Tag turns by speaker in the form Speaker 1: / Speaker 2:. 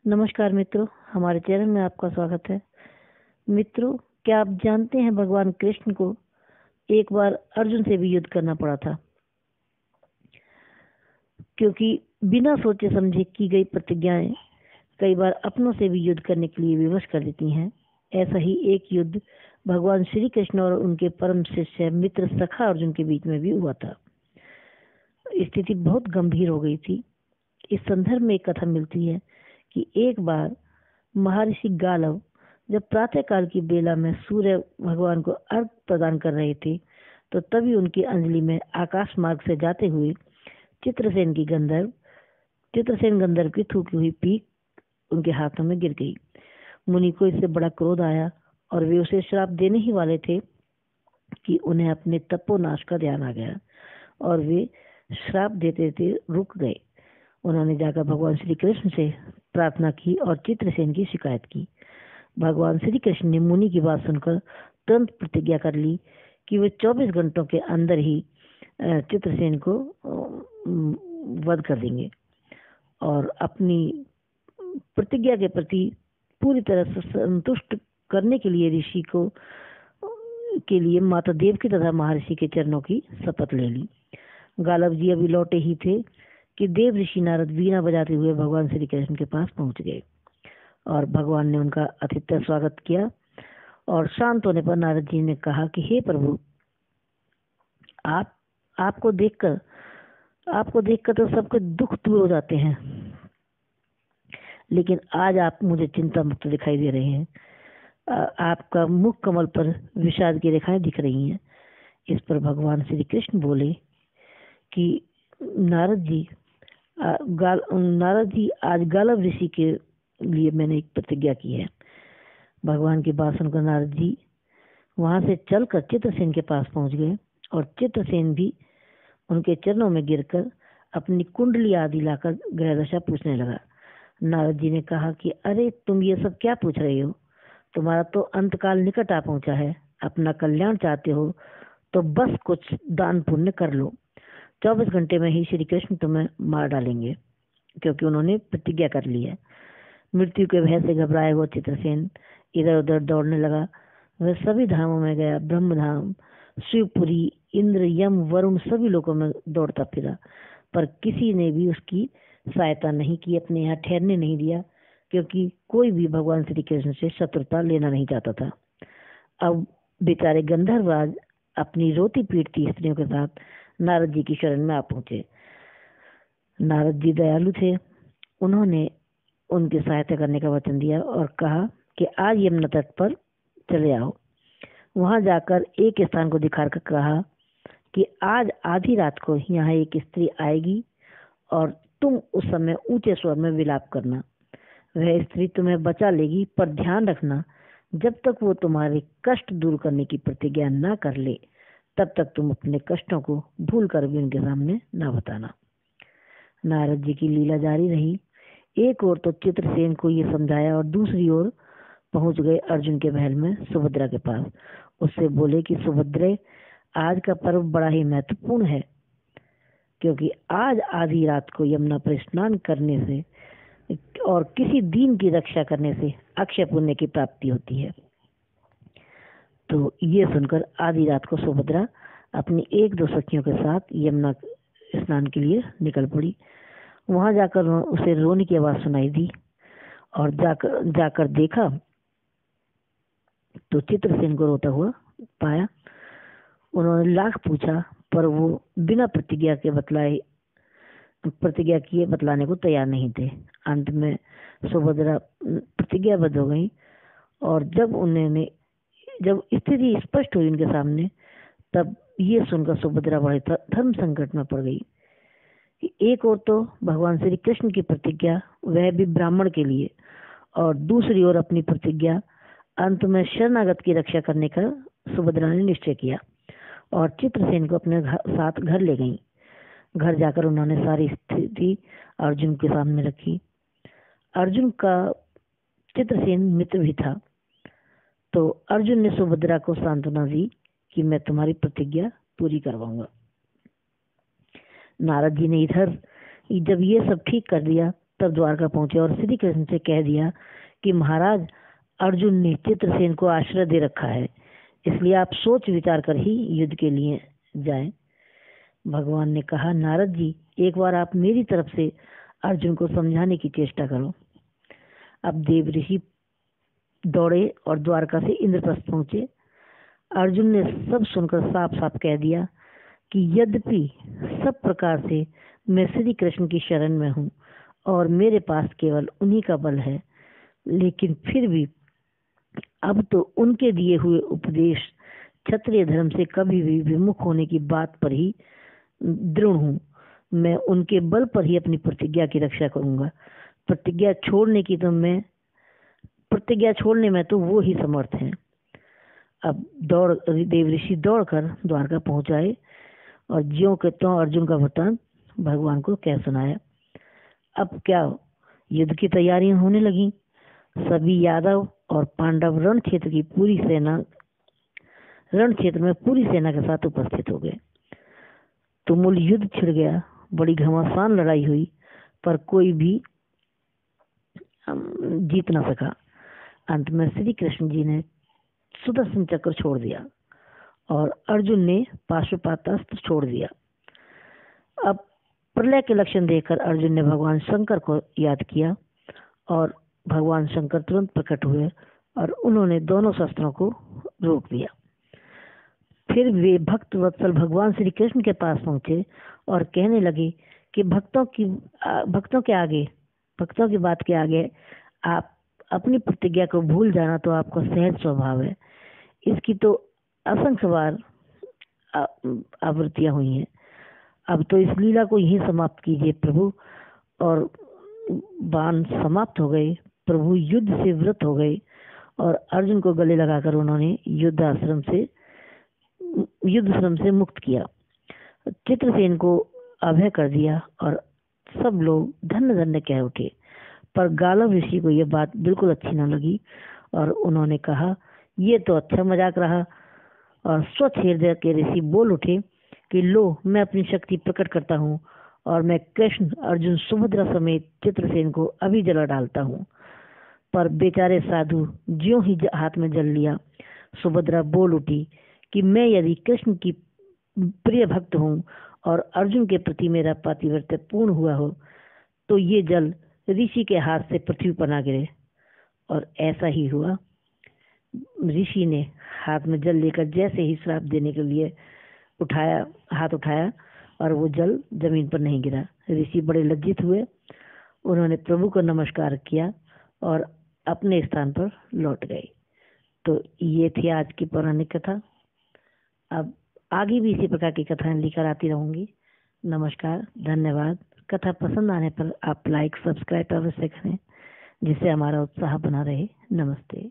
Speaker 1: नमस्कार मित्रों, हमारे चैनल में आपका स्वागत है। मित्रों, क्या आप जानते हैं भगवान कृष्ण को एक बार अर्जुन से भी युद्ध करना पड़ा था, क्योंकि बिना सोचे समझे की गई प्रतिज्ञाएं कई बार अपनों से भी युद्ध करने के लिए विवश कर देती हैं। ऐसा ही एक युद्ध भगवान श्री कृष्ण और उनके परम शिष्य मित्र सखा अर्जुन के बीच में भी हुआ था। स्थिति बहुत गंभीर हो गई थी। इस संदर्भ में एक कथा मिलती है कि एक बार महर्षि गालव जब प्रातः काल की बेला में सूर्य भगवान को अर्घ प्रदान कर रहे थे, तो तभी उनकी अंजलि में आकाश मार्ग से जाते हुए चित्रसेन गंधर्व की थूकी हुई पीक उनके हाथों में गिर गई। मुनि को इससे बड़ा क्रोध आया और वे उसे श्राप देने ही वाले थे कि उन्हें अपने तपोनाश का ध्यान आ गया और वे श्राप देते थे रुक गए। उन्होंने जाकर भगवान श्री कृष्ण से प्रार्थना की और चित्रसेन की शिकायत की। भगवान श्री कृष्ण ने मुनि की बात सुनकर तुरंत प्रतिज्ञा कर ली कि वे 24 घंटों के अंदर ही चित्रसेन को वध कर देंगे और अपनी प्रतिज्ञा के प्रति पूरी तरह से संतुष्ट करने के लिए ऋषि को के लिए माता देव की तथा महर्षि के चरणों की शपथ ले ली। गालव जी अभी लौटे ही थे कि देव ऋषि नारद वीणा बजाते हुए भगवान श्री कृष्ण के पास पहुंच गए और भगवान ने उनका आतिथ्य स्वागत किया। और शांत होने पर नारद जी ने कहा कि हे प्रभु, आपको देखकर तो सबके दुख दूर हो जाते हैं, लेकिन आज आप मुझे चिंता मुक्त दिखाई दे रहे हैं। आपका मुख कमल पर विषाद की रेखाएं दिख रही हैं। इस पर भगवान श्री कृष्ण बोले कि नारद जी, आज गालव ऋषि के लिए मैंने एक प्रतिज्ञा की है। भगवान की बात सुनकर नारद जी वहां से चलकर चित्रसेन के पास पहुंच गए और चित्रसेन भी उनके चरणों में गिरकर अपनी कुंडली आदि लाकर ग्रह दशा पूछने लगा। नारद जी ने कहा कि अरे, तुम ये सब क्या पूछ रहे हो? तुम्हारा तो अंतकाल निकट आ पहुंचा है। अपना कल्याण चाहते हो तो बस कुछ दान पुण्य कर लो। 24 घंटे में ही श्री कृष्ण तुम्हें मार डालेंगे, क्योंकि उन्होंने प्रतिज्ञा कर ली है। मृत्यु के भय से घबराया हुआ चित्रसेन इधर उधर दौड़ने लगा। वह सभी धामों में गया, ब्रह्मधाम, शिवपुरी, इंद्र, यम, वरुण, सभी लोगों में दौड़ता फिरा, पर किसी ने भी उसकी सहायता नहीं की, अपने यहाँ ठहरने नहीं दिया, क्योंकि कोई भी भगवान श्री कृष्ण से शत्रुता लेना नहीं चाहता था। अब बेचारे गंधर्वराज अपनी रोती पीटती स्त्रियों के साथ नारद जी की शरण में आ पहुंचे। नारद जी दयालु थे। उन्होंने उनकी सहायता करने का वचन दिया और कहा कि आज यमुना तट पर चले आओ। वहां जाकर एक स्थान को दिखाकर कहा कि आज आधी रात को यहाँ एक स्त्री आएगी और तुम उस समय ऊंचे स्वर में विलाप करना। वह स्त्री तुम्हें बचा लेगी, पर ध्यान रखना, जब तक वो तुम्हारे कष्ट दूर करने की प्रतिज्ञा ना कर ले, तब तक तुम अपने कष्टों को भूल कर भी उनके सामने ना बताना। नारद जी की लीला जारी रही। एक ओर तो चित्रसेन को ये समझाया और दूसरी ओर पहुंच गए अर्जुन के महल में सुभद्रा के पास। उससे बोले कि सुभद्रे, आज का पर्व बड़ा ही महत्वपूर्ण है, क्योंकि आज आधी रात को यमुना पर स्नान करने से और किसी दीन की रक्षा करने से अक्षय पुण्य की प्राप्ति होती है। तो ये सुनकर आधी रात को सुभद्रा अपनी 1-2 सखियों के साथ यमुना स्नान के लिए निकल पड़ी। वहां जाकर उसे रोने की आवाज सुनाई दी और जाकर देखा तो चित्रसेन को रोता हुआ पाया। उन्होंने लाख पूछा, पर वो बिना प्रतिज्ञा किए बतलाने को तैयार नहीं थे। अंत में सुभद्रा प्रतिज्ञाबद्ध हो गई और जब स्थिति स्पष्ट हुई उनके सामने, तब ये सुनकर सुभद्रा बड़े धर्म संकट में पड़ गई। एक ओर तो भगवान श्री कृष्ण की प्रतिज्ञा, वह भी ब्राह्मण के लिए, और दूसरी ओर अपनी प्रतिज्ञा, अंत में शरणागत की रक्षा करने का सुभद्रा ने निश्चय किया और चित्रसेन को अपने साथ घर ले गई। घर जाकर उन्होंने सारी स्थिति अर्जुन के सामने रखी। अर्जुन का चित्रसेन मित्र भी था, तो अर्जुन ने सुभद्रा को सांत्वना दी कि मैं तुम्हारी प्रतिज्ञा पूरी करवाऊंगा। नारद जी ने इधर जब ये सब ठीक कर दिया तब द्वारका पहुंचे और श्री कृष्ण से कह दिया कि महाराज, अर्जुन ने चित्रसेन को आश्रय दे रखा है, इसलिए आप सोच विचार कर ही युद्ध के लिए जाएं। भगवान ने कहा, नारद जी, एक बार आप मेरी तरफ से अर्जुन को समझाने की चेष्टा करो। अब देव ऋषि दौड़े और द्वारका से इंद्रप्रस्थ पहुंचे। अर्जुन ने सब सुनकर साफ साफ कह दिया कि यद्यपि सब प्रकार से मैं श्री कृष्ण की शरण में हूँ और मेरे पास केवल उन्हीं का बल है, लेकिन फिर भी अब तो उनके दिए हुए उपदेश क्षत्रिय धर्म से कभी भी विमुख होने की बात पर ही दृढ़ हूँ। मैं उनके बल पर ही अपनी प्रतिज्ञा की रक्षा करूंगा। प्रतिज्ञा छोड़ने में तो वो ही समर्थ हैं। अब देव ऋषि दौड़कर द्वारका पहुंचाए और ज्यों के त्यों अर्जुन का वृत्तांत भगवान को कह सुनाया। अब क्या, युद्ध की तैयारियां होने लगी। सभी यादव और पांडव रण क्षेत्र में पूरी सेना के साथ उपस्थित हो गए। तुमुल युद्ध छिड़ गया, बड़ी घमासान लड़ाई हुई, पर कोई भी जीत न सका। अंत में श्री कृष्ण जी ने सुदर्शन चक्र छोड़ दिया और अर्जुन ने पाशुपतास्त्र छोड़ दिया। अब प्रलय के लक्षण देखकर अर्जुन ने भगवान शंकर को याद किया और भगवान शंकर तुरंत प्रकट हुए और उन्होंने दोनों शस्त्रों को रोक दिया। फिर वे भक्त वत्सल भगवान श्री कृष्ण के पास पहुंचे और कहने लगे कि भक्तों की बात के आगे आप अपनी प्रतिज्ञा को भूल जाना तो आपका सहज स्वभाव है। इसकी तो असंख्य बार आवृत्तियां हुई हैं। अब तो इस लीला को यहीं समाप्त कीजिए प्रभु। और बाण समाप्त हो गए। प्रभु युद्ध से व्रत हो गए और अर्जुन को गले लगाकर उन्होंने युद्ध श्रम से मुक्त किया। चित्रसेन को अभय कर दिया और सब लोग धन्य धन्य कह उठे। पर गालव ऋषि को यह बात बिल्कुल अच्छी न लगी और उन्होंने कहा, ये तो अच्छा मजाक रहा। और स्वच्छ हृदय के ऋषि बोल उठे कि लो, मैं अपनी शक्ति प्रकट करता हूँ और मैं कृष्ण, अर्जुन, सुभद्रा समेत चित्रसेन को अभी जला डालता हूँ। पर बेचारे साधु ज्यों ही हाथ में जल लिया, सुभद्रा बोल उठी कि मैं यदि कृष्ण की प्रिय भक्त हूँ और अर्जुन के प्रति मेरा पातिव्रत्य पूर्ण हुआ हो तो ये जल ऋषि के हाथ से पृथ्वी पर ना गिरे। और ऐसा ही हुआ। ऋषि ने हाथ में जल लेकर जैसे ही श्राप देने के लिए हाथ उठाया और वो जल जमीन पर नहीं गिरा। ऋषि बड़े लज्जित हुए। उन्होंने प्रभु को नमस्कार किया और अपने स्थान पर लौट गए। तो ये थी आज की पौराणिक कथा। अब आगे भी इसी प्रकार की कथाएं लेकर आती रहूंगी। नमस्कार, धन्यवाद। कथा पसंद आने पर आप लाइक, सब्सक्राइब अवश्य करें, जिससे हमारा उत्साह बना रहे। नमस्ते।